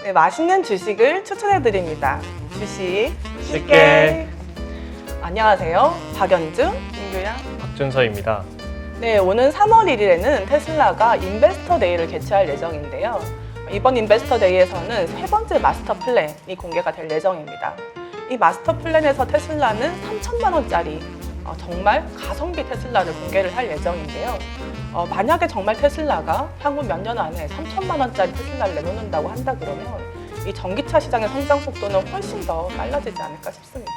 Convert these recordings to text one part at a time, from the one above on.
네, 맛있는 주식을 추천해드립니다. 주식 쉽게. 안녕하세요. 박연주, 민규양. 박준서입니다. 네, 오는 3월 1일에는 테슬라가 인베스터 데이를 개최할 예정인데요. 이번 인베스터 데이에서는 세 번째 마스터 플랜이 공개가 될 예정입니다. 이 마스터 플랜에서 테슬라는 3천만 원짜리 정말 가성비 테슬라를 공개를 할 예정인데요. 만약에 정말 테슬라가 향후 몇 년 안에 3천만 원짜리 테슬라를 내놓는다고 한다 그러면 이 전기차 시장의 성장 속도는 훨씬 더 빨라지지 않을까 싶습니다.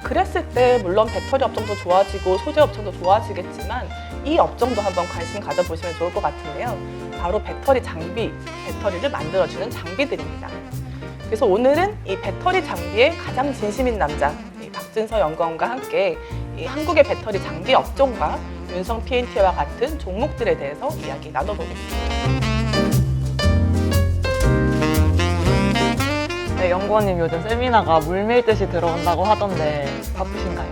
그랬을 때 물론 배터리 업종도 좋아지고 소재 업종도 좋아지겠지만 이 업종도 한번 관심 가져보시면 좋을 것 같은데요. 바로 배터리 장비, 배터리를 만들어주는 장비들입니다. 그래서 오늘은 이 배터리 장비에 가장 진심인 남자 이 박준서 연구원과 함께 이 한국의 배터리 장비 업종과 윤성 P&T와 같은 종목들에 대해서 이야기 나눠보겠습니다. 네, 연구원님 요즘 세미나가 물밀듯이 들어온다고 하던데 바쁘신가요?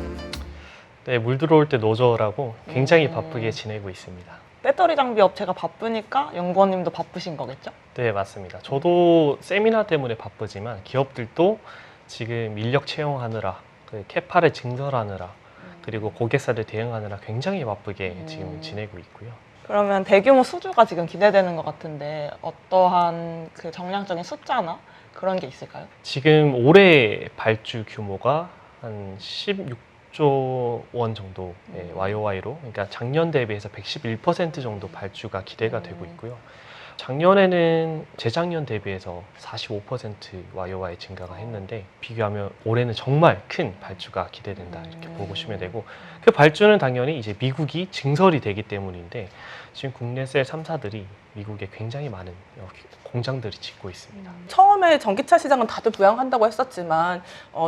네, 물 들어올 때 노저라고 굉장히 바쁘게 지내고 있습니다. 배터리 장비 업체가 바쁘니까 연구원님도 바쁘신 거겠죠? 네, 맞습니다. 저도 세미나 때문에 바쁘지만 기업들도 지금 인력 채용하느라, 캐파를 증설하느라, 그리고 고객사를 대응하느라 굉장히 바쁘게 지금 지내고 있고요. 그러면 대규모 수주가 지금 기대되는 것 같은데 어떠한 그 정량적인 숫자나 그런 게 있을까요? 지금 올해 발주 규모가 한 16조 원 정도 YOY로, 그러니까 작년 대비해서 111% 정도 발주가 기대가 되고 있고요. 작년에는 재작년 대비해서 45% YOY 증가가 했는데 비교하면 올해는 정말 큰 발주가 기대된다 이렇게 보시면 되고, 그 발주는 당연히 이제 미국이 증설이 되기 때문인데 지금 국내 셀 3사들이 미국에 굉장히 많은 공장들이 짓고 있습니다. 처음에 전기차 시장은 다들 부양한다고 했었지만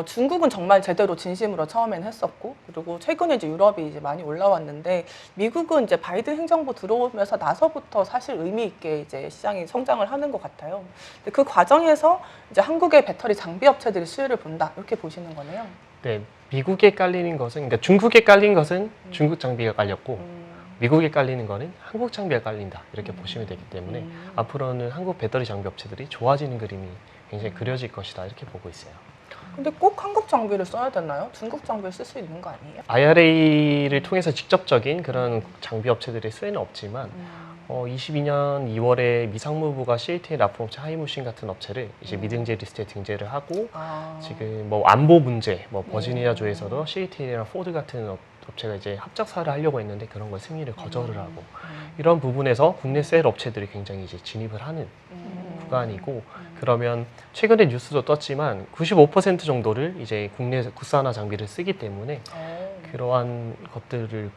중국은 정말 제대로 진심으로 처음에는 했었고, 그리고 최근에 이제 유럽이 이제 많이 올라왔는데 미국은 이제 바이든 행정부 들어오면서 나서부터 사실 의미 있게 이제 시장이 성장을 하는 것 같아요. 근데 그 과정에서 이제 한국의 배터리 장비 업체들이 수혜를 본다 이렇게 보시는 거네요. 네, 미국에 깔리는 것은, 그러니까 중국에 깔린 것은 중국 장비가 깔렸고 미국에 깔리는 거는 한국 장비가 깔린다 이렇게 보시면 되기 때문에 앞으로는 한국 배터리 장비 업체들이 좋아지는 그림이 굉장히 그려질 것이다 이렇게 보고 있어요. 근데 꼭 한국 장비를 써야 되나요? 중국 장비를 쓸 수 있는 거 아니에요? IRA를 통해서 직접적인 그런 장비 업체들의 수혜는 없지만 22년 2월에 미상무부가 CATL 납품업체 하이무신 같은 업체를 이제 미등재 리스트에 등재를 하고 지금 뭐 안보 문제, 뭐 버지니아주에서도 CATL이랑 포드 같은 업체가 이제 합작사를 하려고 했는데 그런 걸 승인을 거절을 하고 이런 부분에서 국내 셀 업체들이 굉장히 이제 진입을 하는 구간이고, 그러면 최근에 뉴스도 떴지만 95% 정도를 이제 국내 국산화 장비를 쓰기 때문에 그러한 것들을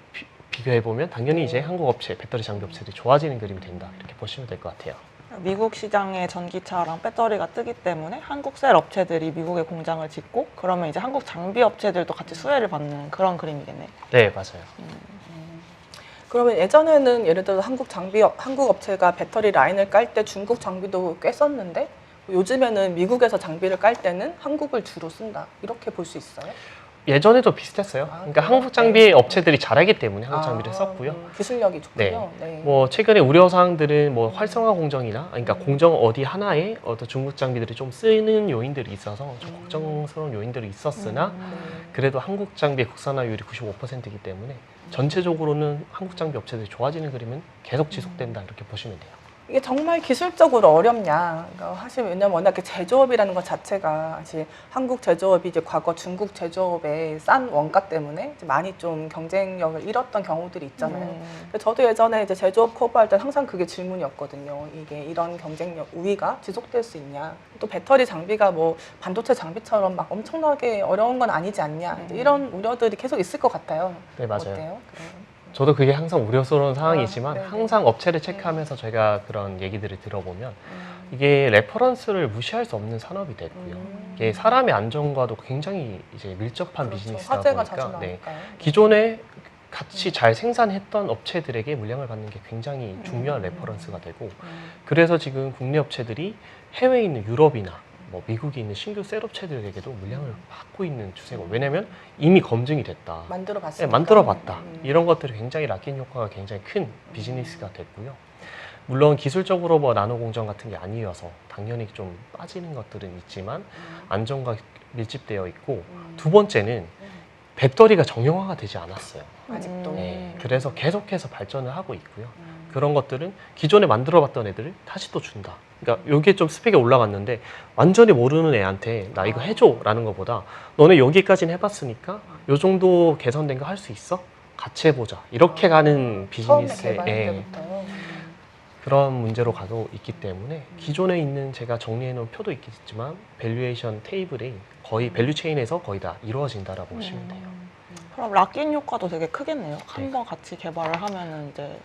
비교해 보면 당연히 이제 한국 업체, 배터리 장비 업체들이 좋아지는 그림이 된다 이렇게 보시면 될 것 같아요. 미국 시장에 전기차랑 배터리가 뜨기 때문에 한국 셀 업체들이 미국에 공장을 짓고 그러면 이제 한국 장비 업체들도 같이 수혜를 받는 그런 그림이겠네요. 네, 맞아요. 그러면 예전에는 예를 들어서 한국 업체가 배터리 라인을 깔 때 중국 장비도 꽤 썼는데 요즘에는 미국에서 장비를 깔 때는 한국을 주로 쓴다 이렇게 볼 수 있어요? 예전에도 비슷했어요. 그러니까 한국 장비 업체들이 잘하기 때문에 한국 장비를 썼고요. 기술력이 좋군요. 네. 네. 뭐 최근에 우려 사항들은 뭐 활성화 공정이나, 그러니까 공정 어디 하나에 어떤 중국 장비들이 좀 쓰는 요인들이 있어서 좀 걱정스러운 요인들이 있었으나 그래도 한국 장비의 국산화율이 95%이기 때문에 전체적으로는 한국 장비 업체들이 좋아지는 그림은 계속 지속된다 이렇게 보시면 돼요. 이게 정말 기술적으로 어렵냐? 그러니까 사실 왜냐면 워낙 제조업이라는 것 자체가 사실 한국 제조업이 이제 과거 중국 제조업의 싼 원가 때문에 이제 많이 좀 경쟁력을 잃었던 경우들이 있잖아요. 저도 예전에 이제 제조업 커버할 때 항상 그게 질문이었거든요. 이게 이런 경쟁력 우위가 지속될 수 있냐? 또 배터리 장비가 뭐 반도체 장비처럼 막 엄청나게 어려운 건 아니지 않냐? 이제 이런 우려들이 계속 있을 것 같아요. 네, 맞아요. 어때요? 저도 그게 항상 우려스러운 상황이지만 네네. 항상 업체를 체크하면서 저희가 그런 얘기들을 들어보면 이게 레퍼런스를 무시할 수 없는 산업이 됐고요. 이게 사람의 안전과도 굉장히 이제 밀접한 그렇죠. 비즈니스다 화재가 자주 보니까 나니까요. 기존에 같이 잘 생산했던 업체들에게 물량을 받는 게 굉장히 중요한 레퍼런스가 되고, 그래서 지금 국내 업체들이 해외에 있는 유럽이나 뭐 미국에 있는 신규 셀 업체들에게도 물량을 받고 있는 추세고, 왜냐면 이미 검증이 됐다. 만들어 봤습니다. 네, 만들어 봤다. 이런 것들이 굉장히 락인 효과가 굉장히 큰 비즈니스가 됐고요. 물론 기술적으로 뭐 나노 공정 같은 게 아니어서 당연히 좀 빠지는 것들은 있지만 안정과 밀집되어 있고 두 번째는 배터리가 정형화가 되지 않았어요. 아직도. 네, 그래서 계속해서 발전을 하고 있고요. 그런 것들은 기존에 만들어봤던 애들을 다시 또 준다. 그러니까 여기에 좀 스펙이 올라갔는데 완전히 모르는 애한테 나 이거 해줘 라는 것보다 너네 여기까지는 해봤으니까 요 정도 개선된 거 할 수 있어? 같이 해보자. 이렇게 가는 처음에 비즈니스의 개발할 예, 때부터. 그런 문제로 가고 있기 때문에 기존에 있는 제가 정리해 놓은 표도 있겠지만 밸류에이션 테이블이 거의 밸류 체인에서 거의 다 이루어진다라고 보시면 돼요. 그럼 락인 효과도 되게 크겠네요. 한 번 같이 개발을 하면은 이제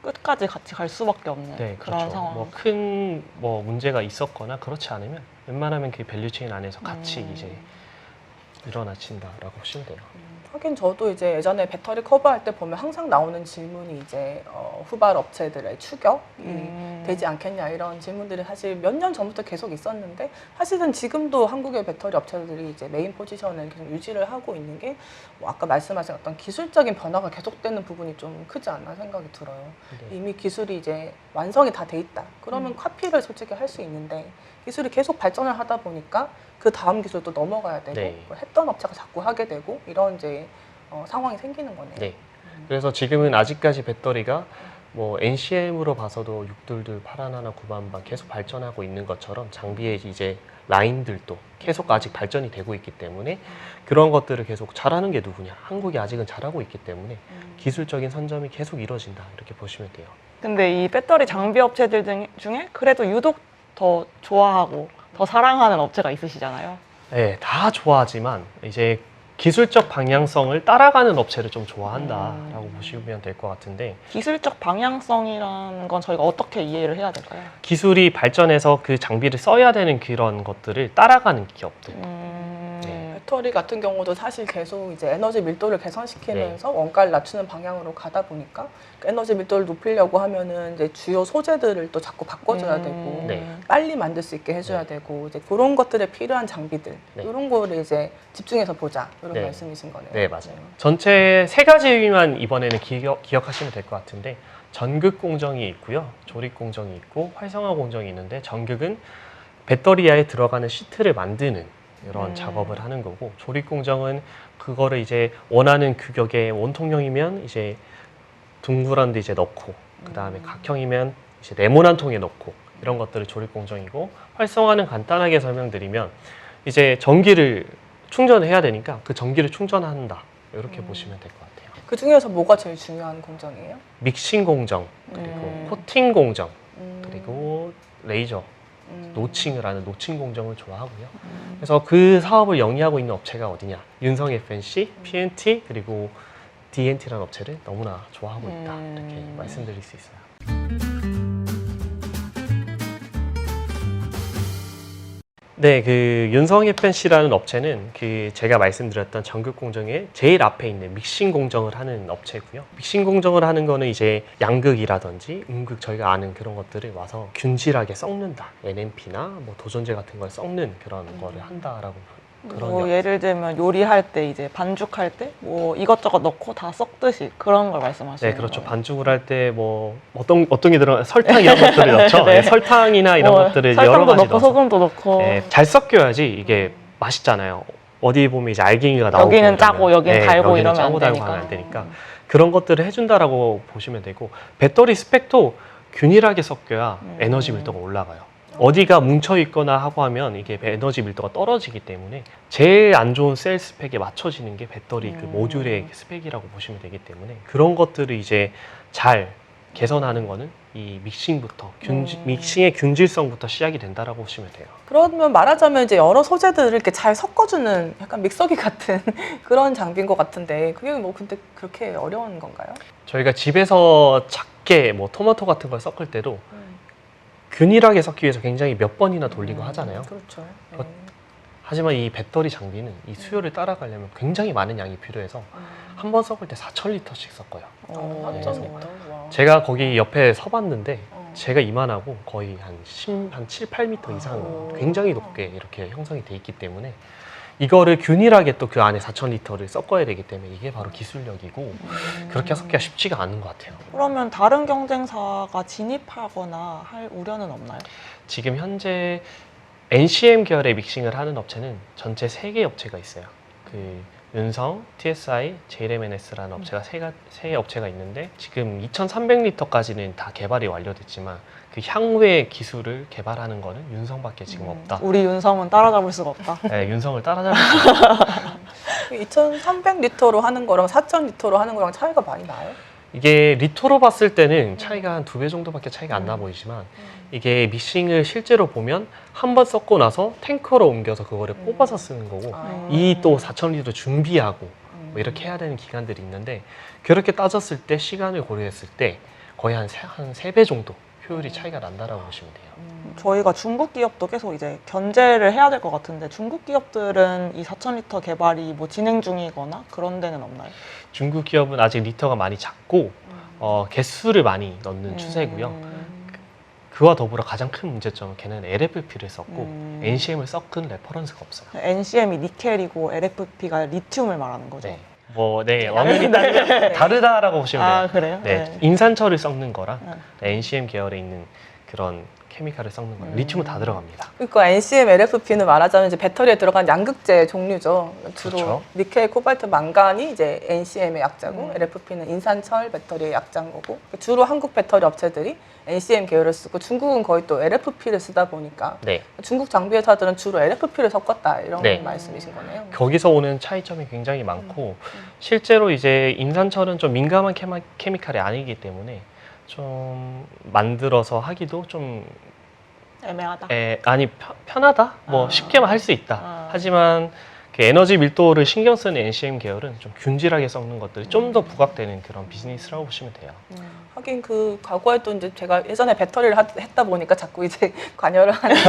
끝까지 같이 갈 수밖에 없는 네, 그런 그렇죠. 상황. 뭐 큰 뭐 문제가 있었거나 그렇지 않으면 웬만하면 그 밸류 체인 안에서 같이 이제 일어나친다라고 보시면 돼요. 하긴 저도 이제 예전에 배터리 커버할 때 보면 항상 나오는 질문이 이제 후발 업체들의 추격이 되지 않겠냐 이런 질문들이 사실 몇 년 전부터 계속 있었는데 사실은 지금도 한국의 배터리 업체들이 이제 메인 포지션을 계속 유지를 하고 있는 게 뭐 아까 말씀하신 어떤 기술적인 변화가 계속되는 부분이 좀 크지 않나 생각이 들어요. 네. 이미 기술이 이제 완성이 다 돼 있다. 그러면 카피를 솔직히 할 수 있는데 기술이 계속 발전을 하다 보니까 그 다음 기술도 넘어가야 되고 네. 그걸 했던 업체가 자꾸 하게 되고 이런 이제 상황이 생기는 거네요. 네. 그래서 지금은 아직까지 배터리가 뭐 NCM으로 봐서도 622, 81, 9반반 계속 발전하고 있는 것처럼 장비의 이제 라인들도 계속 아직 발전이 되고 있기 때문에 그런 것들을 계속 잘하는 게 누구냐? 한국이 아직은 잘하고 있기 때문에 기술적인 선점이 계속 이루어진다 이렇게 보시면 돼요. 근데 이 배터리 장비 업체들 중에 그래도 유독 더 좋아하고 더 사랑하는 업체가 있으시잖아요. 네, 다 좋아하지만 이제 기술적 방향성을 따라가는 업체를 좀 좋아한다라고 보시면 될 것 같은데 기술적 방향성이라는 건 저희가 어떻게 이해를 해야 될까요? 기술이 발전해서 그 장비를 써야 되는 그런 것들을 따라가는 기업들. 네. 배터리 같은 경우도 사실 계속 이제 에너지 밀도를 개선시키면서 원가를 낮추는 방향으로 가다 보니까 그 에너지 밀도를 높이려고 하면은 이제 주요 소재들을 또 자꾸 바꿔줘야 되고 네. 빨리 만들 수 있게 해줘야 되고 이제 그런 것들에 필요한 장비들 네. 이런 거를 이제 집중해서 보자 이런 네. 말씀이신 거네요. 네, 맞아요. 전체 세 가지만 이번에는 기억하시면 될 것 같은데 전극 공정이 있고요. 조립 공정이 있고 활성화 공정이 있는데 전극은 배터리에 들어가는 시트를 만드는 이런 작업을 하는 거고 조립 공정은 그거를 이제 원하는 규격의 원통형이면 이제 둥그런 데 이제 넣고 그 다음에 각형이면 이제 네모난 통에 넣고 이런 것들을 조립 공정이고 활성화는 간단하게 설명드리면 이제 전기를 충전해야 되니까 그 전기를 충전한다 이렇게 보시면 될 것 같아요. 그 중에서 뭐가 제일 중요한 공정이에요? 믹싱 공정 그리고 코팅 공정 음. 그리고 레이저 노칭을 하는 노칭 공정을 좋아하고요. 그래서 그 사업을 영위하고 있는 업체가 어디냐? 윤성 FNC, PNT 그리고 DNT라는 업체를 너무나 좋아하고 있다 이렇게 말씀드릴 수 있어요. 네, 그 윤성 FNC라는 업체는 그 제가 말씀드렸던 전극 공정의 제일 앞에 있는 믹싱 공정을 하는 업체고요. 믹싱 공정을 하는 거는 이제 양극이라든지 음극 저희가 아는 그런 것들을 와서 균질하게 섞는다. NMP나 뭐 도전제 같은 걸 섞는 그런 거를 한다라고 그런 뭐 게 예를 들면 요리할 때 이제 반죽할 때 뭐 이것저것 넣고 다 섞듯이 그런 걸 말씀하시는 네, 그렇죠. 거예요. 반죽을 할 때 뭐 어떤 게 들어 설탕 이런 것들을 넣죠. 네. 네, 설탕이나 이런 뭐 것들을 설탕도 여러 가지 넣고 넣어서 소금도 넣고 네, 잘 섞여야지 이게 맛있잖아요. 어디 보면 이제 알갱이가 나오고 여기는 짜고 여기는 달고 여기는 이러면 짜고 안 달고 되니까. 하면 안 되니까 그런 것들을 해준다라고 보시면 되고 배터리 스펙도 균일하게 섞여야 에너지 밀도가 올라가요. 어디가 뭉쳐 있거나 하고 하면 이게 에너지 밀도가 떨어지기 때문에 제일 안 좋은 셀 스펙에 맞춰지는 게 배터리 그 모듈의 스펙이라고 보시면 되기 때문에 그런 것들을 이제 잘 개선하는 거는 이 믹싱부터 믹싱의 균질성부터 시작이 된다라고 보시면 돼요. 그러면 말하자면 이제 여러 소재들을 이렇게 잘 섞어주는 약간 믹서기 같은 그런 장비인 것 같은데 그게 뭐 근데 그렇게 어려운 건가요? 저희가 집에서 작게 뭐 토마토 같은 걸 섞을 때도 균일하게 섞기 위해서 굉장히 몇 번이나 돌리고 하잖아요. 그렇죠. 어, 하지만 이 배터리 장비는 이 수요를 따라가려면 굉장히 많은 양이 필요해서 한 번 섞을 때 4,000리터씩 섞어요. 한 네, 점 그래서 리터. 와. 제가 거기 옆에 서봤는데 어. 제가 이만하고 거의 한 7, 8m 이상 굉장히 높게 이렇게 형성이 돼 있기 때문에 이거를 균일하게 또 그 안에 4,000리터를 섞어야 되기 때문에 이게 바로 기술력이고 그렇게 섞기가 쉽지가 않은 것 같아요. 그러면 다른 경쟁사가 진입하거나 할 우려는 없나요? 지금 현재 NCM 계열의 믹싱을 하는 업체는 전체 3개 업체가 있어요. 그 윤성, TSI, JLMNS라는 업체가 세 업체가 있는데 지금 2,300리터까지는 다 개발이 완료됐지만 그 향후의 기술을 개발하는 거는 윤성밖에 지금 없다. 우리 윤성은 따라잡을 수가 없다. 네, 윤성을 따라잡을 수 없다. 2,300리터로 하는 거랑 4,000리터로 하는 거랑 차이가 많이 나요? 이게 리터로 봤을 때는 차이가 한 2배 정도밖에 차이가 안 나 보이지만 이게 믹싱을 실제로 보면 한 번 섞고 나서 탱커로 옮겨서 그거를 뽑아서 쓰는 거고 이 또 4,000리터 준비하고 뭐 이렇게 해야 되는 기간들이 있는데 그렇게 따졌을 때 시간을 고려했을 때 거의 한 3배 정도 효율이 차이가 난다라고 보시면 돼요. 저희가 중국 기업도 계속 이제 견제를 해야 될 것 같은데 중국 기업들은 이 4,000리터 개발이 뭐 진행 중이거나 그런 데는 없나요? 중국 기업은 아직 리터가 많이 작고 개수를 많이 넣는 추세고요. 그와 더불어 가장 큰 문제점은 걔는 LFP를 썼고 NCM을 섞은 레퍼런스가 없어요. NCM이 니켈이고 LFP가 리튬을 말하는 거죠. 네. 네, 완전히 다르다라고 보시면 돼요. 아, 그래요? 네, 인산철을 섞는 거랑 네. NCM 계열에 있는 그런 케미칼을 섞는 거랑 리튬은 다 들어갑니다. 그러니까 NCM, LFP는 말하자면 이제 배터리에 들어간 양극재 종류죠. 주로 그렇죠. 니켈, 코발트, 망간이 이제 NCM의 약자고 LFP는 인산철 배터리의 약자인 거고 주로 한국 배터리 업체들이 NCM 계열을 쓰고 중국은 거의 또 LFP를 쓰다 보니까 네, 중국 장비 회사들은 주로 LFP를 섞었다 이런 네. 말씀이신 거네요. 거기서 오는 차이점이 굉장히 많고 실제로 이제 인산철은 좀 민감한 케미칼이 아니기 때문에 좀 만들어서 하기도 좀 애매하다. 아니 편하다? 뭐 쉽게만 할 수 있다. 하지만 그 에너지 밀도를 신경 쓰는 NCM 계열은 좀 균질하게 섞는 것들이 좀 더 부각되는 그런 비즈니스라고 보시면 돼요. 하긴 그 과거에 또 이제 제가 예전에 배터리를 했다 보니까 자꾸 이제 관여를 하는데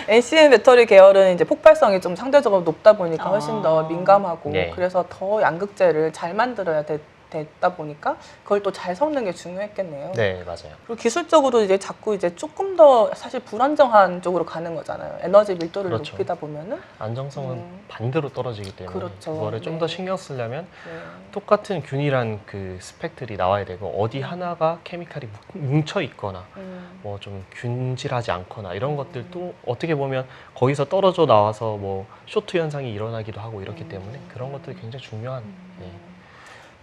NCM 배터리 계열은 이제 폭발성이 좀 상대적으로 높다 보니까 훨씬 더 민감하고 네. 그래서 더 양극재를 잘 만들어야 됐다 보니까 그걸 또 잘 섞는 게 중요했겠네요. 네, 맞아요. 그리고 기술적으로 이제 자꾸 이제 조금 더 사실 불안정한 쪽으로 가는 거잖아요. 에너지 밀도를 그렇죠. 높이다 보면은 안정성은 반대로 떨어지기 때문에 그렇죠. 그거를 좀 더 네. 신경 쓰려면 네. 똑같은 균일한 그 스펙들이 나와야 되고 어디 하나가 케미칼이 뭉쳐 있거나 뭐 좀 균질하지 않거나 이런 것들도 어떻게 보면 거기서 떨어져 나와서 뭐 쇼트 현상이 일어나기도 하고 이렇기 때문에 그런 것들이 굉장히 중요한 네.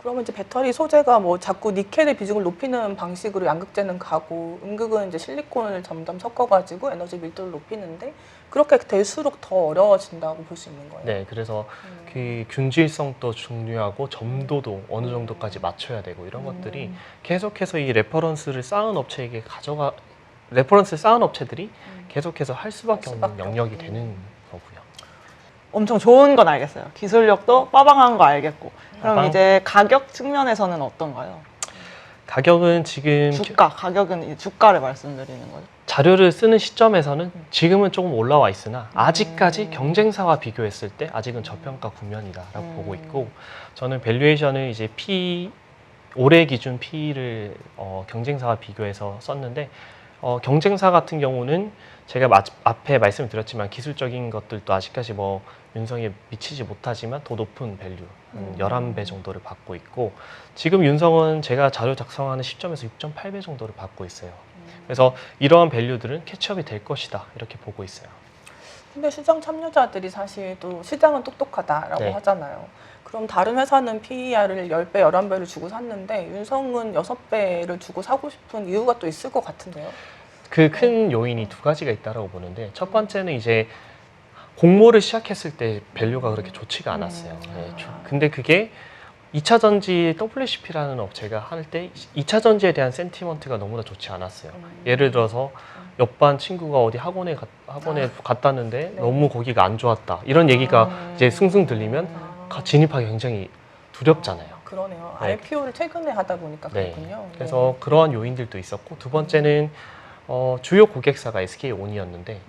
그러면 이제 배터리 소재가 뭐 자꾸 니켈의 비중을 높이는 방식으로 양극재는 가고 음극은 이제 실리콘을 점점 섞어가지고 에너지 밀도를 높이는데 그렇게 될수록 더 어려워진다고 볼 수 있는 거예요. 네, 그래서 그 균질성도 중요하고 점도도 어느 정도까지 맞춰야 되고 이런 것들이 계속해서 이 레퍼런스를 쌓은 업체에게 레퍼런스를 쌓은 업체들이 계속해서 할 수밖에 없는 영역이 되는 거고요. 엄청 좋은 건 알겠어요. 기술력도 빠방한 거 알겠고. 그럼 빠방. 이제 가격 측면에서는 어떤가요? 가격은 지금 가격은 이 주가를 말씀드리는 거죠. 자료를 쓰는 시점에서는 지금은 조금 올라와 있으나 아직까지 경쟁사와 비교했을 때 아직은 저평가 국면이다라고 보고 있고 저는 밸류에이션을 이제 올해 기준 P를 경쟁사와 비교해서 썼는데 경쟁사 같은 경우는 제가 앞에 말씀을 드렸지만 기술적인 것들도 아직까지 뭐 윤성에 미치지 못하지만 더 높은 밸류, 11배 정도를 받고 있고 지금 윤성은 제가 자료 작성하는 시점에서 6.8배 정도를 받고 있어요. 그래서 이러한 밸류들은 캐치업이 될 것이다 이렇게 보고 있어요. 근데 시장 참여자들이 사실 또 시장은 똑똑하다라고 네. 하잖아요. 그럼 다른 회사는 PER을 10배, 11배를 주고 샀는데 윤성은 6배를 주고 사고 싶은 이유가 또 있을 것 같은데요. 그 큰 요인이 두 가지가 있다고 보는데 첫 번째는 이제 공모를 시작했을 때 밸류가 그렇게 좋지가 않았어요. 네, 근데 그게 2차 전지 WCP라는 업체가 할 때 2차 전지에 대한 센티먼트가 너무나 좋지 않았어요. 예를 들어서 옆반 친구가 어디 학원에 갔다는데 네. 너무 거기가 안 좋았다. 이런 얘기가 이제 숭숭 들리면 진입하기 굉장히 두렵잖아요. 그러네요. 네. IPO를 최근에 하다 보니까 네. 그렇군요. 그래서 그러한 요인들도 있었고 두 번째는 주요 고객사가 SK온이었는데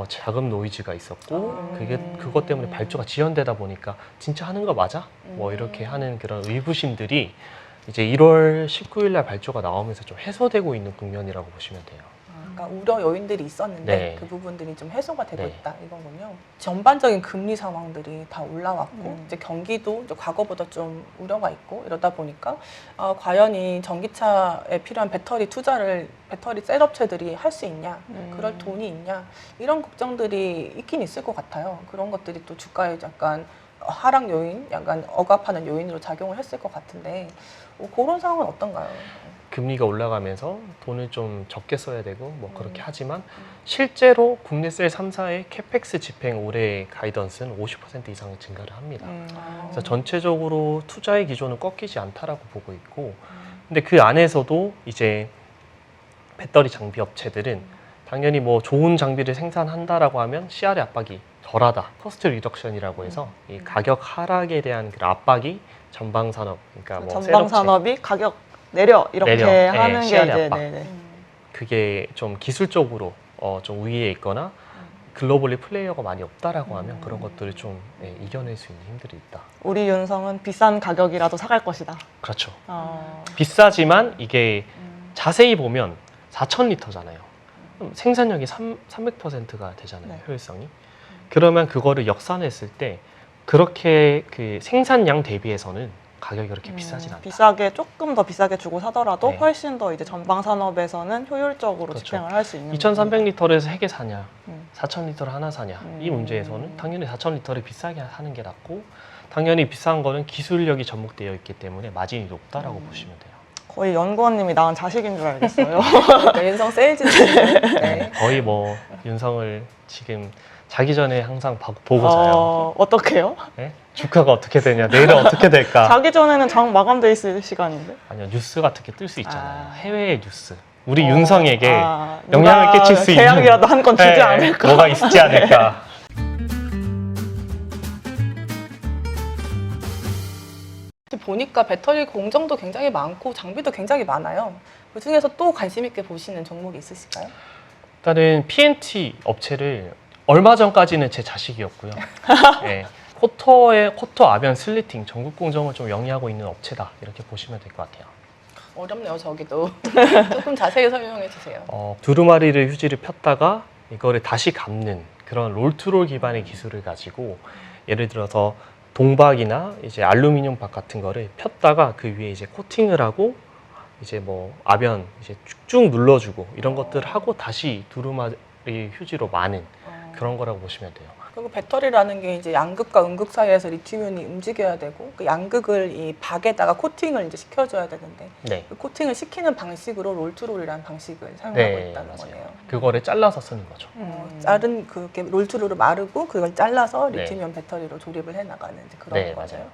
자금 노이즈가 있었고 그것 때문에 발주가 지연되다 보니까 진짜 하는 거 맞아? 뭐 이렇게 하는 그런 의구심들이 이제 1월 19일 날 발조가 나오면서 좀 해소되고 있는 국면이라고 보시면 돼요. 그러니까 우려 요인들이 있었는데 네. 그 부분들이 좀 해소가 되고 네. 있다 이거군요. 전반적인 금리 상황들이 다 올라왔고 이제 경기도 이제 과거보다 좀 우려가 있고 이러다 보니까 과연 이 전기차에 필요한 배터리 셀 업체들이 할 수 있냐, 그럴 돈이 있냐 이런 걱정들이 있긴 있을 것 같아요. 그런 것들이 또 주가에 약간 하락 요인, 약간 억압하는 요인으로 작용을 했을 것 같은데 그런 상황은 어떤가요? 금리가 올라가면서 돈을 좀 적게 써야 되고 뭐 그렇게 하지만 실제로 국내 셀 3사의 캐펙스 집행 올해 가이던스는 50% 이상 증가를 합니다. 그래서 전체적으로 투자의 기조는 꺾이지 않다라고 보고 있고 근데 그 안에서도 이제 배터리 장비 업체들은 당연히 뭐 좋은 장비를 생산한다라고 하면 CR의 압박이 덜하다. 커스트 리덕션이라고 해서 이 가격 하락에 대한 그 압박이 전방 산업 그러니까 뭐 전방 셀업체 산업이 가격 내려 이렇게 내려, 하는 게 시야의 이제 압박. 네네. 그게 좀 기술적으로 좀 우위에 있거나 글로벌리 플레이어가 많이 없다라고 하면 그런 것들을 좀 이겨낼 수 있는 힘들이 있다. 우리 윤성은 비싼 가격이라도 사갈 것이다. 그렇죠. 어. 비싸지만 이게 자세히 보면 4,000리터잖아요. 생산력이 300%가 되잖아요. 네. 효율성이. 그러면 그거를 역산했을 때 그렇게 그 생산량 대비해서는 가격이 그렇게 비싸진 않다. 비싸게 조금 더 비싸게 주고 사더라도 네. 훨씬 더 이제 전방 산업에서는 효율적으로 그렇죠. 집행을 할 수 있는 2,300리터에서 3개 사냐, 음. 4,000리터를 하나 사냐. 이 음. 문제에서는 당연히 4,000리터를 비싸게 하는 게 낫고 당연히 비싼 거는 기술력이 접목되어 있기 때문에 마진이 높다라고 보시면 돼요. 거의 연구원님이 낳은 자식인 줄 알겠어요. 윤성 세일즈 네. 거의 뭐 윤성을 지금 자기 전에 항상 보고 자요. 어떻게요? 네? 주가가 어떻게 되냐, 내일은 어떻게 될까? 자기 전에는 장 마감돼 있을 시간인데. 아니요, 뉴스 같은 게 뜰 수 있잖아요. 아. 해외의 뉴스. 우리 윤성에게 누가 영향을 끼칠 수 있는 계약이라도 한 건 주지 네, 않을까. 뭐가 있지 않을까. 보니까 배터리 공정도 굉장히 많고 장비도 굉장히 많아요. 그 중에서 또 관심 있게 보시는 종목이 있으실까요? 일단은 PNT 업체를 얼마 전까지는 제 자식이었고요. 네, 쿼터 아변 슬리팅 전국 공정을 좀 영위하고 있는 업체다 이렇게 보시면 될 것 같아요. 어렵네요, 저기도. 조금 자세히 설명해 주세요. 두루마리를 휴지를 폈다가 이거를 다시 감는 그런 롤투롤 기반의 기술을 가지고 예를 들어서 동박이나 이제 알루미늄 박 같은 거를 폈다가 그 위에 이제 코팅을 하고 이제 뭐 아변 이제 쭉쭉 눌러주고 이런 것들을 하고 다시 두루마리 휴지로 마는 그런 거라고 보시면 돼요. 그리고 배터리라는 게 이제 양극과 음극 사이에서 리튬이온이 움직여야 되고 그 양극을 이 박에다가 코팅을 이제 시켜줘야 되는데 네, 그 코팅을 시키는 방식으로 롤투롤이라는 방식을 사용하고 네, 있다는 맞아요. 거네요. 그거를 잘라서 쓰는 거죠. 자른 그게 롤투롤을 마르고 그걸 잘라서 네. 리튬이온 배터리로 조립을 해 나가는 그런 네, 거죠. 맞아요.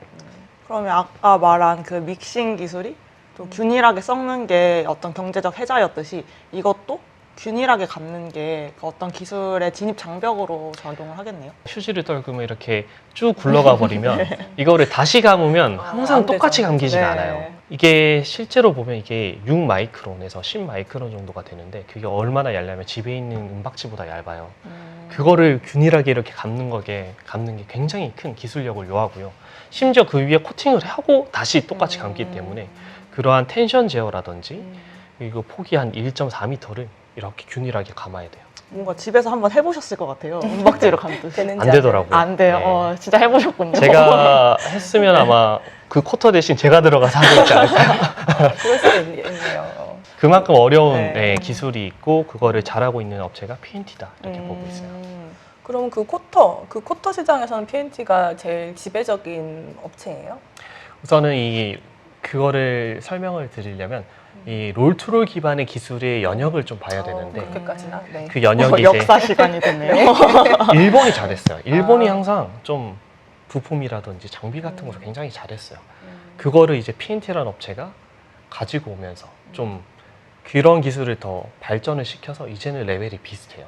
그러면 아까 말한 그 믹싱 기술이 또 균일하게 섞는 게 어떤 경제적 해자였듯이 이것도 균일하게 감는 게 그 어떤 기술의 진입 장벽으로 작용을 하겠네요. 휴지를 떨구면 이렇게 쭉 굴러가 버리면 이거를 다시 감으면 항상 안 똑같이 되죠. 감기지가 네. 않아요. 이게 실제로 보면 이게 6마이크론에서 10마이크론 정도가 되는데 그게 얼마나 얇냐면 집에 있는 은박지보다 얇아요. 그거를 균일하게 이렇게 감는 게 굉장히 큰 기술력을 요하고요. 심지어 그 위에 코팅을 하고 다시 똑같이 감기 때문에 그러한 텐션 제어라든지 이거 폭이 한 1.4m를 이렇게 균일하게 감아야 돼요. 뭔가 집에서 한번 해보셨을 것 같아요. 은박지로 감듯이. 되는지 안 되더라고요. 안 돼요. 네. 진짜 해보셨군요. 제가 했으면 아마 그 쿼터 대신 제가 들어가서 하고 있지 않을까요? 그럴 수도 있네요. 그만큼 어려운 네. 기술이 있고 그거를 잘하고 있는 업체가 PNT다 이렇게 보고 있어요. 그럼 그 쿼터 시장에서는 PNT가 제일 지배적인 업체예요? 우선은 그거를 설명을 드리려면 이 롤투롤 기반의 기술의 연역을 좀 봐야 되는데 그렇게까지나. 네. 그 연역이 이제 역사 시간이 됐네요. 일본이 잘했어요. 일본이 항상 좀 부품이라든지 장비 같은 걸 굉장히 잘했어요. 그거를 이제 PNT라는 업체가 가지고 오면서 좀 그런 기술을 더 발전을 시켜서 이제는 레벨이 비슷해요.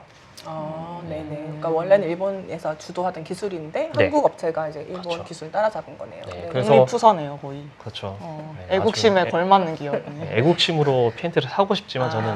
네네. 그러니까 원래는 일본에서 주도하던 기술인데 네. 한국 업체가 이제 일본 그렇죠. 기술 따라잡은 거네요. 네, 네. 그래서- 독립투사네요, 거의. 그렇죠. 네, 애국심에 아주 걸맞는 기업이네. 애국심으로 PNT를 사고 싶지만 아. 저는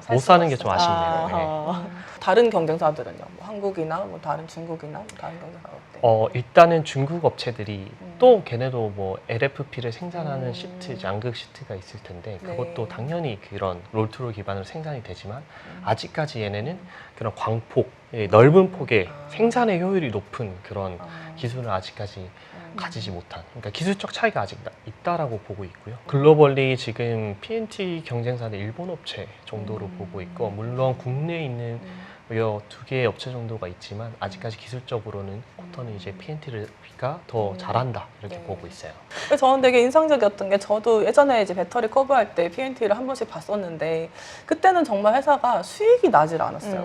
못 사는 게 좀 수가 없어요. 아쉽네요. 네. 아하. 다른 경쟁사들은요? 뭐 한국이나 뭐 다른 중국이나 뭐 다른 경쟁사 어때? 일단은 중국 업체들이 음. 또 걔네도 뭐 LFP를 생산하는 음. 시트, 이제 양극 시트가 있을 텐데 네. 그것도 당연히 그런 롤트롤 기반으로 생산이 되지만 음. 아직까지 얘네는 그런 광폭, 넓은 폭의 아. 생산의 효율이 높은 그런 아. 기술을 아직까지 음. 가지지 못한, 그러니까 기술적 차이가 아직 있다라고 보고 있고요. 글로벌리 지금 PNT 경쟁사는 일본 업체 정도로 보고 있고, 물론 국내에 있는 음. 두 개의 업체 정도가 있지만 아직까지 기술적으로는 쿼터는 이제 PNT가 더 잘한다 이렇게 네. 보고 있어요. 그래서 저는 되게 인상적이었던 게 저도 예전에 이제 배터리 커버할 때 PNT를 한 번씩 봤었는데 그때는 정말 회사가 수익이 나질 않았어요.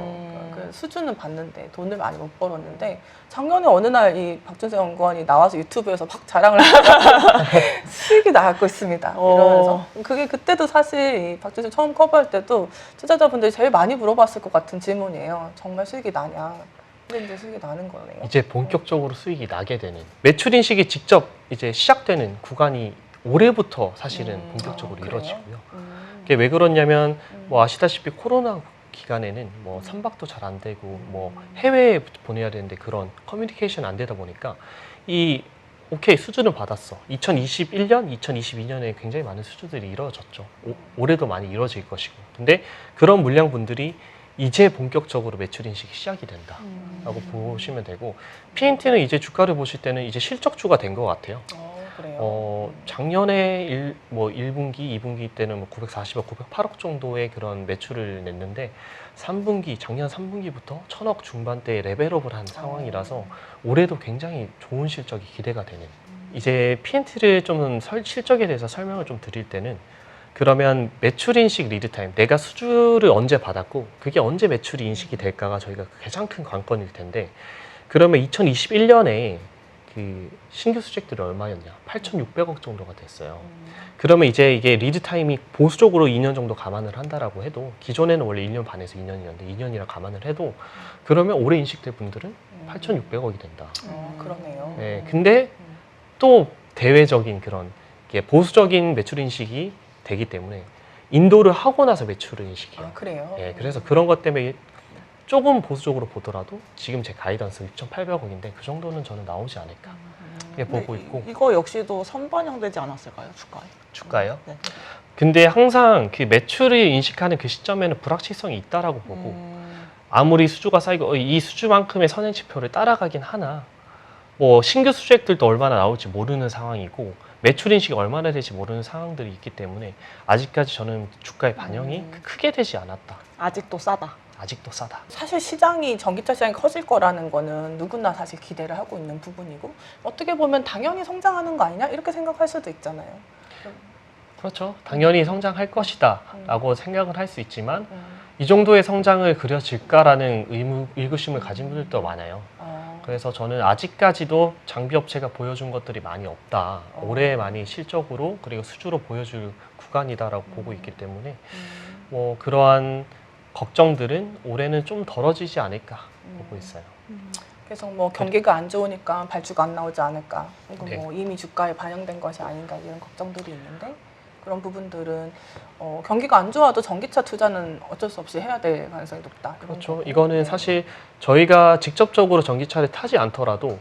그 수주는 봤는데 돈을 많이 못 벌었는데 작년에 어느 날 이 박준세 연구원이 나와서 유튜브에서 막 자랑을 하더라고요. 수익이 나고 있습니다. 이러면서 그게 그때도 사실 이 박준세 처음 커버할 때도 투자자분들이 제일 많이 물어봤을 것 같은 질문이에요. 정말 수익이 나냐? 근데 이제 수익이 나는 거네요. 이제 본격적으로 수익이 나게 되는, 매출 인식이 직접 이제 시작되는 구간이 올해부터 사실은 본격적으로 그래요? 이루어지고요. 그게 왜 그러냐면 뭐 아시다시피 코로나 기간에는 뭐 선박도 잘 안 되고 뭐 해외에 보내야 되는데 그런 커뮤니케이션 안 되다 보니까 오케이 수주는 받았어. 2021년, 2022년에 굉장히 많은 수주들이 이루어졌죠. 올해도 많이 이루어질 것이고. 근데 그런 물량분들이 이제 본격적으로 매출 인식이 시작이 된다라고 보시면 되고, PNT는 이제 주가를 보실 때는 이제 실적주가 된 것 같아요. 그래요? 작년에 1분기, 2분기 때는 뭐 940억, 908억 정도의 그런 매출을 냈는데 작년 3분기부터 1000억 중반대에 레벨업을 한 상황이라서 올해도 굉장히 좋은 실적이 기대가 되는. 이제 PNT를 좀 실적에 대해서 설명을 좀 드릴 때는, 그러면 매출 인식 리드타임, 내가 수주를 언제 받았고 그게 언제 매출이 인식이 될까가 저희가 가장 큰 관건일 텐데, 그러면 2021년에 그 신규 수주액들이 얼마였냐? 8,600억 정도가 됐어요. 그러면 이제 이게 리드타임이 보수적으로 2년 정도 감안을 한다라고 해도, 기존에는 원래 1년 반에서 2년이었는데 2년이라 감안을 해도, 그러면 올해 인식될 분들은 8,600억이 된다. 그러네요. 네, 근데 또 대외적인 그런 보수적인 매출 인식이 되기 때문에 인도를 하고 나서 매출 인식해요. 그래요? 네, 그래서 그런 것 때문에 조금 보수적으로 보더라도 지금 제 가이던스 6,800억인데 그 정도는 저는 나오지 않을까 보고 있고. 이거 역시도 선반영되지 않았을까요, 주가에? 주가요? 네. 근데 항상 그 매출을 인식하는 그 시점에는 불확실성이 있다라고 보고, 아무리 수주가 쌓이고 이 수주만큼의 선행지표를 따라가긴 하나, 뭐 신규 수주액들도 얼마나 나올지 모르는 상황이고 매출 인식이 얼마나 될지 모르는 상황들이 있기 때문에 아직까지 저는 주가의 반영이 크게 되지 않았다. 아직도 싸다. 아직도 싸다. 사실 시장이 전기차 시장이 커질 거라는 거는 누구나 사실 기대를 하고 있는 부분이고, 어떻게 보면 당연히 성장하는 거 아니냐 이렇게 생각할 수도 있잖아요. 그렇죠. 당연히 성장할 것이다 라고 생각을 할 수 있지만 이 정도의 성장을 그려질까라는 의구심을 가진 분들도 많아요. 그래서 저는 아직까지도 장비 업체가 보여준 것들이 많이 없다. 올해 많이 실적으로 그리고 수주로 보여줄 구간이다라고 보고 있기 때문에 뭐 그러한 걱정들은 올해는 좀 덜어지지 않을까 보고 있어요. 그래서 뭐 경기가 안 좋으니까 발주가 안 나오지 않을까, 그리고 네. 뭐 이미 주가에 반영된 것이 아닌가 이런 걱정들이 있는데, 그런 부분들은 경기가 안 좋아도 전기차 투자는 어쩔 수 없이 해야 될 가능성이 높다. 이런 그렇죠. 거고. 이거는 사실 저희가 직접적으로 전기차를 타지 않더라도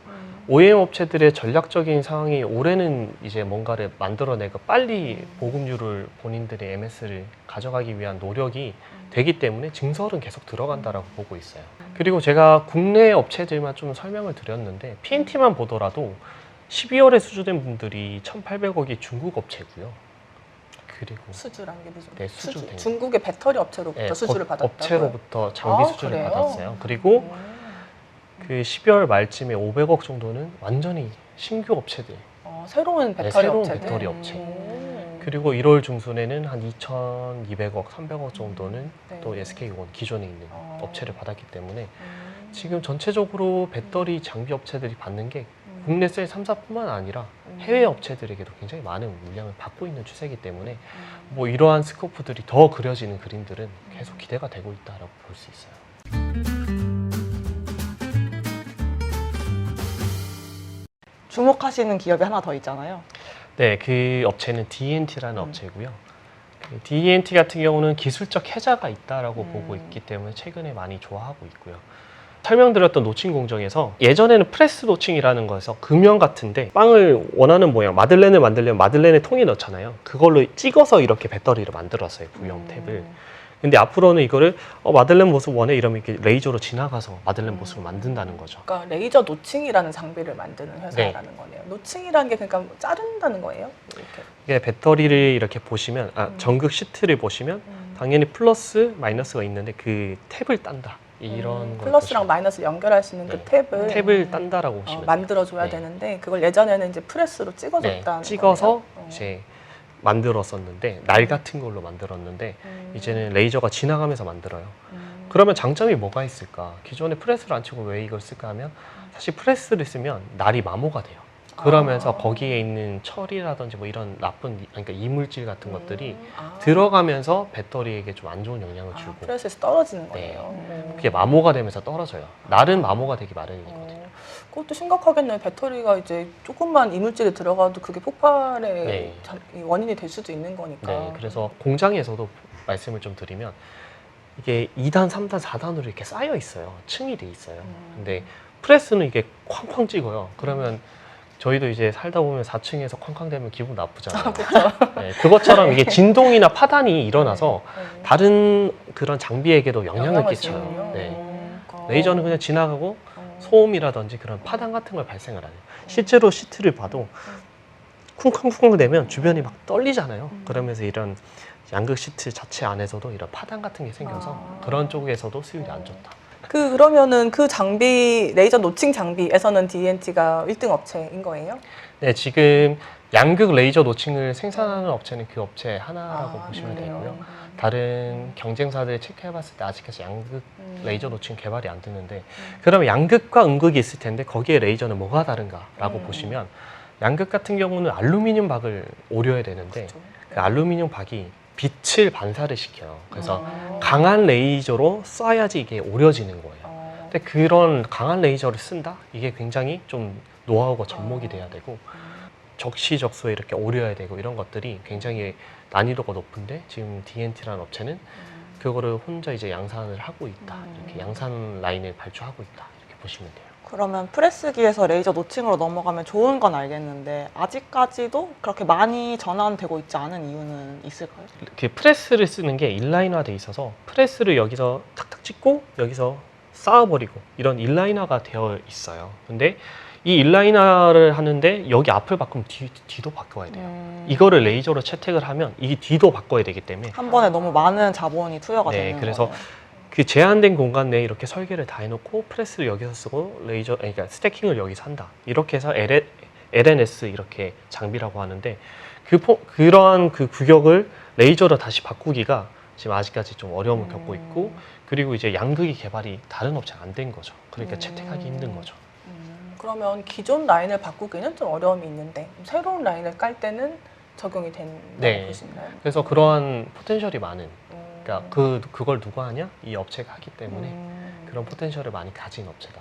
OEM 업체들의 전략적인 상황이 올해는 이제 뭔가를 만들어내고 빨리 보급률을 본인들의 MS를 가져가기 위한 노력이 되기 때문에 증설은 계속 들어간다라고 보고 있어요. 그리고 제가 국내 업체들만 좀 설명을 드렸는데 PNT만 보더라도 12월에 수주된 분들이 1,800억이 중국 업체고요. 그리고 수주란 게 무슨? 네, 수주된 중국의 배터리 업체로부터 네, 수주를 받았다고요? 업체로부터 장비 아, 수주를 그래요? 받았어요. 그리고 그 12월 말쯤에 500억 정도는 완전히 신규 업체들, 새로운 네, 배터리 새로운 업체들. 배터리 업체. 음. 그리고 1월 중순에는 한 2,200억, 300억 정도는 네. 또 SK온 기존에 있는 어. 업체를 받았기 때문에 지금 전체적으로 배터리 장비 업체들이 받는 게 국내 셀 3사뿐만 아니라 해외 업체들에게도 굉장히 많은 물량을 받고 있는 추세이기 때문에 뭐 이러한 스코프들이 더 그려지는 그림들은 계속 기대가 되고 있다라고 볼 수 있어요. 주목하시는 기업이 하나 더 있잖아요. 네, 그 업체는 DNT라는 업체고요. DNT 같은 경우는 기술적 혜자가 있다라고 보고 있기 때문에 최근에 많이 좋아하고 있고요. 설명드렸던 노칭 공정에서 예전에는 프레스 노칭이라는 거에서 금형 같은데 빵을 원하는 모양, 마들렌을 만들려면 마들렌에 통에 넣잖아요. 그걸로 찍어서 이렇게 배터리를 만들었어요, 부형 탭을. 근데 앞으로는 이거를 마들렌 모습 원해 이러면 이렇게 레이저로 지나가서 마들렌 모습을 만든다는 거죠. 그러니까 레이저 노칭이라는 장비를 만드는 회사라는 거네요. 노칭이라는 게 그러니까 자른다는 거예요? 이렇게. 이게 배터리를 이렇게 보시면 전극 시트를 보시면 당연히 플러스 마이너스가 있는데 그 탭을 딴다. 이런 걸 플러스랑 보시면 마이너스 연결할 수 있는 그 탭을 탭을 딴다라고 보시면 돼요. 만들어줘야 네. 되는데 그걸 예전에는 이제 프레스로 찍어줬다는 찍어서 거네요. 이제 만들었었는데 날 같은 걸로 만들었는데 이제는 레이저가 지나가면서 만들어요. 그러면 장점이 뭐가 있을까? 기존에 프레스를 안 치고 왜 이걸 쓸까 하면 사실 프레스를 쓰면 날이 마모가 돼요. 그러면서 거기에 있는 철이라든지 뭐 이런 나쁜 그러니까 이물질 같은 것들이 들어가면서 배터리에게 좀 안 좋은 영향을 주고 프레스에서 떨어지는 네. 거네요. 그게 마모가 되면서 떨어져요. 날은 마모가 되기 마련이거든요. 그것도 심각하겠네요. 배터리가 이제 조금만 이물질이 들어가도 그게 폭발의 네. 원인이 될 수도 있는 거니까. 네, 그래서 공장에서도 말씀을 좀 드리면 이게 2단, 3단, 4단으로 이렇게 쌓여 있어요. 층이 돼 있어요. 근데 프레스는 이게 쾅쾅 찍어요. 그러면 저희도 이제 살다 보면 4층에서 쾅쾅 되면 기분 나쁘잖아요. 네, 그것처럼 이게 진동이나 파단이 일어나서 다른 그런 장비에게도 영향을 끼쳐요. 주는군요. 네. 레이저는 그냥 지나가고 소음이라든지 그런 파단 같은 걸 발생을 안 해요. 실제로 시트를 봐도 쿵쾅쿵쾅 되면 주변이 막 떨리잖아요. 그러면서 이런 양극 시트 자체 안에서도 이런 파단 같은 게 생겨서 그런 쪽에서도 수율이 안 좋다. 그러면은 그 장비 레이저 노칭 장비에서는 DNT가 1등 업체인 거예요? 네, 지금 양극 레이저 노칭을 생산하는 업체는 그 업체 하나라고 보시면 그래요? 되고요. 다른 경쟁사들 체크해봤을 때 아직까지 양극 레이저 노칭 개발이 안 됐는데 그러면 양극과 음극이 있을 텐데 거기에 레이저는 뭐가 다른가라고 보시면 양극 같은 경우는 알루미늄 박을 오려야 되는데 그렇죠. 그 알루미늄 박이 빛을 반사를 시켜요. 그래서 강한 레이저로 쏴야지 이게 오려지는 거예요. 근데 그런 강한 레이저를 쓴다? 이게 굉장히 좀 노하우가 접목이 돼야 되고 적시적소에 이렇게 오려야 되고 이런 것들이 굉장히 난이도가 높은데 지금 DNT라는 업체는 그거를 혼자 이제 양산을 하고 있다. 이렇게 양산 라인을 발주하고 있다. 이렇게 보시면 돼요. 그러면 프레스기에서 레이저 노칭으로 넘어가면 좋은 건 알겠는데 아직까지도 그렇게 많이 전환되고 있지 않은 이유는 있을까요? 이렇게 프레스를 쓰는 게 인라인화 돼 있어서 프레스를 여기서 탁탁 찍고 여기서 쌓아버리고 이런 인라인화가 되어 있어요. 근데 이 인라인화를 하는데 여기 앞을 바꾸면 뒤도 바꿔야 돼요. 이거를 레이저로 채택을 하면 이 뒤도 바꿔야 되기 때문에 한 번에 너무 많은 자본이 투여가 네, 되는 그래서 거예요. 그 제한된 공간 내에 이렇게 설계를 다 해놓고 프레스를 여기서 쓰고 레이저, 그러니까 스태킹을 여기서 한다. 이렇게 해서 LNS 이렇게 장비라고 하는데 그러한 그 규격을 레이저로 다시 바꾸기가 지금 아직까지 좀 어려움을 겪고 있고 그리고 이제 양극이 개발이 다른 업체가 안 된 거죠. 그러니까 채택하기 힘든 거죠. 그러면 기존 라인을 바꾸기는 좀 어려움이 있는데 새로운 라인을 깔 때는 적용이 된다고 네. 보시나요? 그래서 그러한 포텐셜이 많은 그러니까 그걸 누가 하냐? 이 업체가 하기 때문에 그런 포텐셜을 많이 가진 업체다.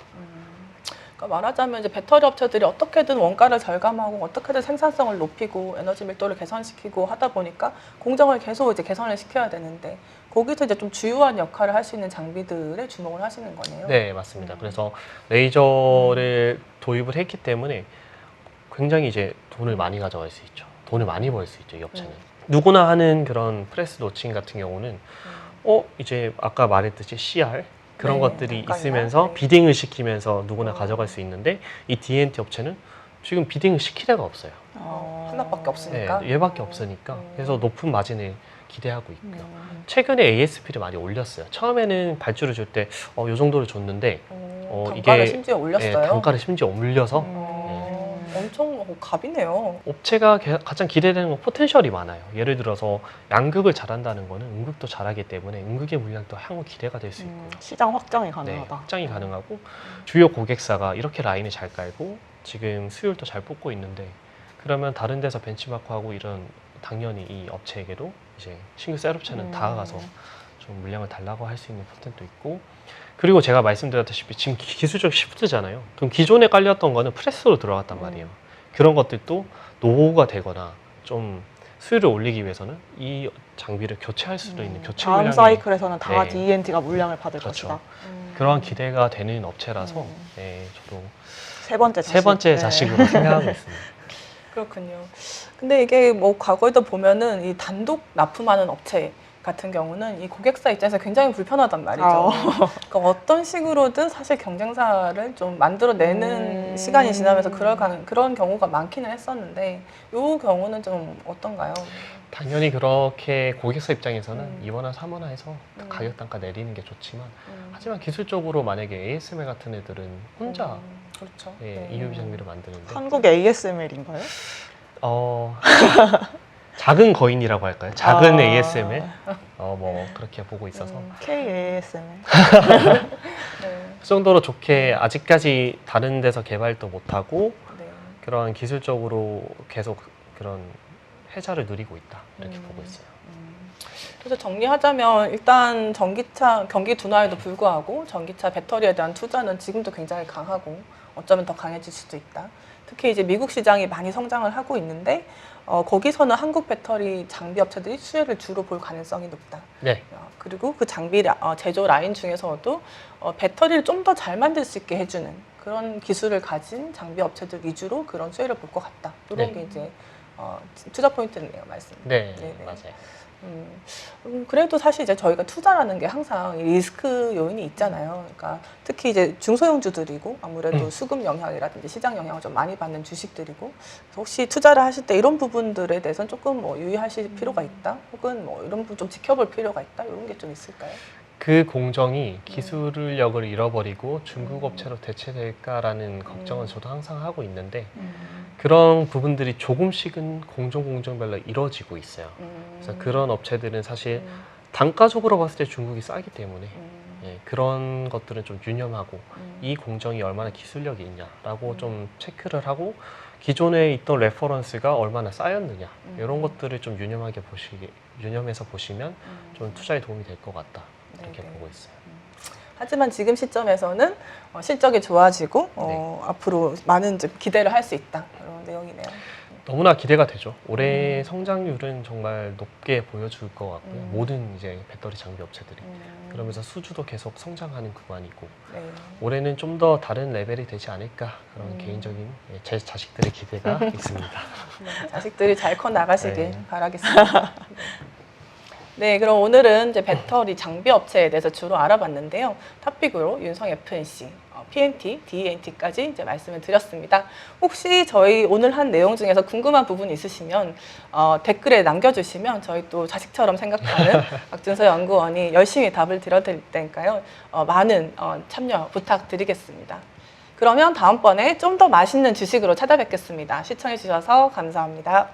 그러니까 말하자면 이제 배터리 업체들이 어떻게든 원가를 절감하고 어떻게든 생산성을 높이고 에너지 밀도를 개선시키고 하다 보니까 공정을 계속 이제 개선을 시켜야 되는데 거기서 이제 좀 주요한 역할을 할 수 있는 장비들에 주목을 하시는 거네요. 네, 맞습니다. 그래서 레이저를 도입을 했기 때문에 굉장히 이제 돈을 많이 가져갈 수 있죠. 돈을 많이 벌 수 있죠, 이 업체는. 누구나 하는 그런 프레스 노칭 같은 경우는 이제 아까 말했듯이 CR 그런 네, 것들이 약간이나, 있으면서 네. 비딩을 시키면서 누구나 가져갈 수 있는데 이 DNT 업체는 지금 비딩을 시킬 데가 없어요. 하나밖에 없으니까. 네, 얘밖에 없으니까 그래서 높은 마진을 기대하고 있고요. 최근에 ASP를 많이 올렸어요. 처음에는 발주를 줄 때 이 정도를 줬는데 단가를 심지어 올렸어요. 네, 단가를 심지어 올려서 엄청 갑이네요. 업체가 가장 기대되는 건 포텐셜이 많아요. 예를 들어서 양극을 잘한다는 거는 음극도 잘하기 때문에 음극의 물량도 향후 기대가 될 수 있고요. 시장 확장이 네, 가능하다. 확장이 가능하고 주요 고객사가 이렇게 라인을 잘 깔고 지금 수율도 잘 뽑고 있는데 그러면 다른 데서 벤치마크하고 이런 당연히 이 업체에게도 이제 신규 셋업체는 다가가서 좀 물량을 달라고 할 수 있는 포텐도 있고 그리고 제가 말씀드렸다시피 지금 기술적 시프트잖아요. 그럼 기존에 깔렸던 거는 프레스로 들어갔단 말이에요. 그런 것들도 노후가 되거나 좀 수율을 올리기 위해서는 이 장비를 교체할 수도 있는 교체 다음 물량이 사이클에서는 다 네. 같이 ENT가 물량을 받을 그렇죠. 것이다. 그러한 기대가 되는 업체라서 음. 네, 저도 세 번째 자식. 세 번째 네. 자식으로 생각하고 있습니다. 그렇군요. 근데 이게 뭐 과거에도 보면은 이 단독 납품하는 업체 같은 경우는 이 고객사 입장에서 굉장히 불편하단 말이죠. 그러니까 어떤 식으로든 사실 경쟁사를 좀 만들어내는 시간이 지나면서 그런 경우가 많기는 했었는데 이 경우는 좀 어떤가요? 당연히 그렇게 고객사 입장에서는 음. 2원화, 3원화해서 음. 가격 단가 내리는 게 좋지만 하지만 기술적으로 만약에 ASML 같은 애들은 혼자 그렇죠. 예, 네. EUV 장비를 만드는데 한국 ASML인가요? 작은 거인이라고 할까요? 작은 아. ASML 뭐 그렇게 보고 있어서 KASML. 네. 그 정도로 좋게 아직까지 다른 데서 개발도 못하고 네. 그런 기술적으로 계속 그런 혜자를 누리고 있다 이렇게 보고 있어요. 그래서 정리하자면 일단 전기차 경기 둔화에도 불구하고 전기차 배터리에 대한 투자는 지금도 굉장히 강하고 어쩌면 더 강해질 수도 있다. 특히 이제 미국 시장이 많이 성장을 하고 있는데 거기서는 한국 배터리 장비 업체들이 수혜를 주로 볼 가능성이 높다. 네, 그리고 그 장비 제조 라인 중에서도 배터리를 좀 더 잘 만들 수 있게 해주는 그런 기술을 가진 장비 업체들 위주로 그런 수혜를 볼 것 같다. 이런 네. 게 이제 투자 포인트네요, 말씀. 네, 네네. 맞아요. 그래도 사실 이제 저희가 투자라는 게 항상 이 리스크 요인이 있잖아요. 그러니까 특히 이제 중소형주들이고 아무래도 수급 영향이라든지 시장 영향을 좀 많이 받는 주식들이고 그래서 혹시 투자를 하실 때 이런 부분들에 대해서는 조금 뭐 유의하실 필요가 있다, 혹은 뭐 이런 부분 좀 지켜볼 필요가 있다, 이런 게 좀 있을까요? 그 공정이 기술력을 잃어버리고 중국 업체로 대체될까라는 걱정은 저도 항상 하고 있는데 그런 부분들이 조금씩은 공정별로 이루어지고 있어요. 그래서 그런 업체들은 사실 단가적으로 봤을 때 중국이 싸기 때문에 예, 그런 것들은 좀 유념하고 이 공정이 얼마나 기술력이 있냐라고 좀 체크를 하고 기존에 있던 레퍼런스가 얼마나 쌓였느냐 이런 것들을 좀 유념해서 보시면 좀 투자에 도움이 될 것 같다 이렇게 네네. 보고 있어요. 하지만 지금 시점에서는 실적이 좋아지고 네. 앞으로 많은 좀 기대를 할 수 있다, 이런 내용이네요. 너무나 기대가 되죠. 올해 성장률은 정말 높게 보여줄 것 같고요. 모든 이제 배터리 장비 업체들이 그러면서 수주도 계속 성장하는 구간이고 네. 올해는 좀 더 다른 레벨이 되지 않을까 그런 개인적인 제 자식들의 기대가 있습니다. 네, 자식들이 잘 커 나가시길 네. 바라겠습니다. 네, 그럼 오늘은 이제 배터리 장비 업체에 대해서 주로 알아봤는데요. 탑픽으로 윤성 FNC, PNT, DENT까지 이제 말씀을 드렸습니다. 혹시 저희 오늘 한 내용 중에서 궁금한 부분이 있으시면 댓글에 남겨주시면 저희 또 자식처럼 생각하는 박준서 연구원이 열심히 답을 드려드릴 테니까요. 많은 참여 부탁드리겠습니다. 그러면 다음번에 좀 더 맛있는 주식으로 찾아뵙겠습니다. 시청해주셔서 감사합니다.